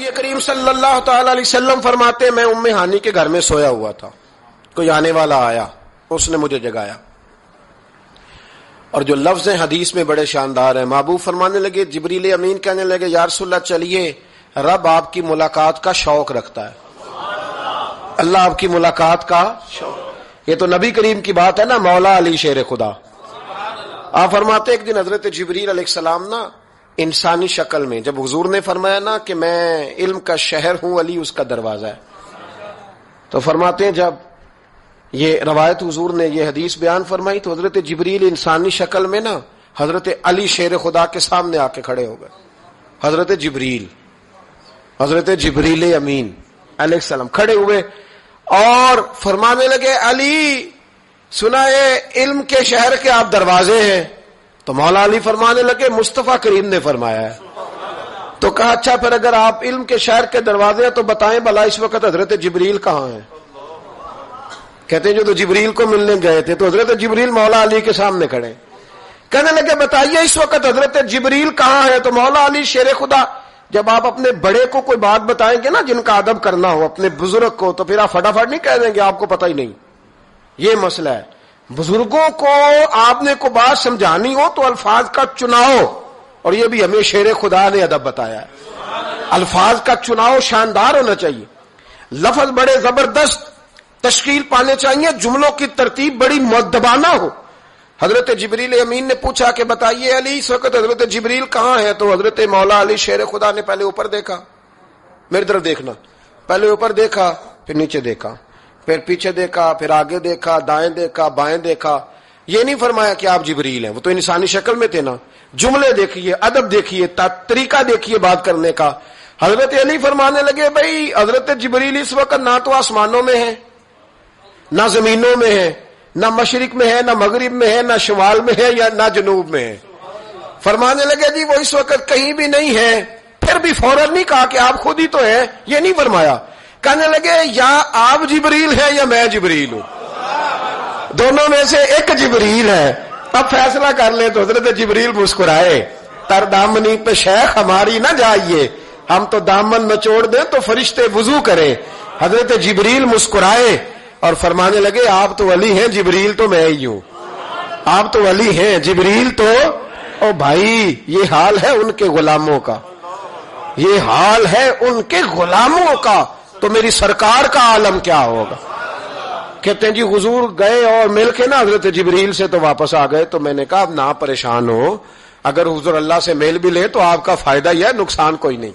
یہ کریم صلی اللہ تعالی علیہ وسلم فرماتے ہیں میں ام ہانی کے گھر میں سویا ہوا تھا، کوئی آنے والا آیا، اس نے مجھے جگایا، اور جو لفظ ہیں حدیث میں بڑے شاندار ہیں۔ محبوب فرمانے لگے، جبریل امین کہنے لگے یا رسول اللہ چلیے، رب آپ کی ملاقات کا شوق رکھتا ہے، اللہ آپ کی ملاقات کا شوق۔ یہ تو نبی کریم کی بات ہے نا، مولا علی شیر خدا۔ آپ فرماتے ایک دن حضرت جبریل علیہ السلام نا انسانی شکل میں، جب حضور نے فرمایا نا کہ میں علم کا شہر ہوں، علی اس کا دروازہ ہے، تو فرماتے ہیں جب یہ روایت حضور نے یہ حدیث بیان فرمائی تو حضرت جبریل انسانی شکل میں نا حضرت علی شیر خدا کے سامنے آ کے کھڑے ہو گئے۔ حضرت جبریل امین علیہ السلام کھڑے ہوئے اور فرمانے لگے، علی سنا ہے علم کے شہر کے آپ دروازے ہیں؟ تو مولا علی فرمانے لگے مصطفیٰ کریم نے فرمایا ہے۔ تو کہا اچھا پھر اگر آپ علم کے شہر کے دروازے ہیں تو بتائیں بھلا اس وقت حضرت جبریل کہاں ہیں؟ کہتے ہیں جو تو جبریل کو ملنے گئے تھے تو حضرت جبریل مولا علی کے سامنے کھڑے، کہنے لگے بتائیے اس وقت حضرت جبریل کہاں ہے؟ تو مولا علی شیر خدا، جب آپ اپنے بڑے کو کوئی بات بتائیں گے نا جن کا ادب کرنا ہو اپنے بزرگ کو، تو پھر آپ فٹافٹ نہیں کہہ دیں گے آپ کو پتہ ہی نہیں۔ یہ مسئلہ ہے، بزرگوں کو آپ نے کو بات سمجھانی ہو تو الفاظ کا چناؤ، اور یہ بھی ہمیں شیر خدا نے ادب بتایا ہے، الفاظ کا چناؤ شاندار ہونا چاہیے، لفظ بڑے زبردست تشکیل پانے چاہیے، جملوں کی ترتیب بڑی مؤدبانہ ہو۔ حضرت جبریل امین نے پوچھا کہ بتائیے علی اس وقت حضرت جبریل کہاں ہے؟ تو حضرت مولا علی شیر خدا نے پہلے اوپر دیکھا، میری طرف دیکھنا، پہلے اوپر دیکھا، پھر نیچے دیکھا، پھر پیچھے دیکھا، پھر آگے دیکھا، دائیں دیکھا، بائیں دیکھا۔ یہ نہیں فرمایا کہ آپ جبریل ہیں، وہ تو انسانی شکل میں تھے نا۔ جملے دیکھیے، ادب دیکھیے، طریقہ دیکھیے بات کرنے کا۔ حضرت علی فرمانے لگے بھائی حضرت جبریل اس وقت نہ تو آسمانوں میں ہے، نہ زمینوں میں ہے، نہ مشرق میں ہے، نہ مغرب میں ہے، نہ شمال میں ہے، یا نہ جنوب میں ہے۔ فرمانے لگے جی وہ اس وقت کہیں بھی نہیں ہے۔ پھر بھی فوراً نہیں کہا کہ آپ خود ہی تو ہیں، یہ نہیں فرمایا، کہنے لگے یا آپ جبریل ہیں یا میں جبریل ہوں، دونوں میں سے ایک جبریل ہے، اب فیصلہ کر لیں۔ تو حضرت جبریل مسکرائے، تر دامنی پہ شیخ ہماری نہ جائیے، ہم تو دامن نچوڑ دیں تو فرشتے وضو کریں۔ حضرت جبریل مسکرائے اور فرمانے لگے آپ تو ولی ہیں، جبریل تو میں ہی ہوں، آپ تو ولی ہیں، جبریل تو او بھائی یہ حال ہے ان کے غلاموں کا، یہ حال ہے ان کے غلاموں کا، تو میری سرکار کا عالم کیا ہوگا؟ کہتے ہیں جی حضور گئے اور مل کے نا حضرت جبریل سے تو واپس آ گئے۔ تو میں نے کہا اب نہ پریشان ہو، اگر حضور اللہ سے میل بھی لے تو آپ کا فائدہ ہی ہے، نقصان کوئی نہیں۔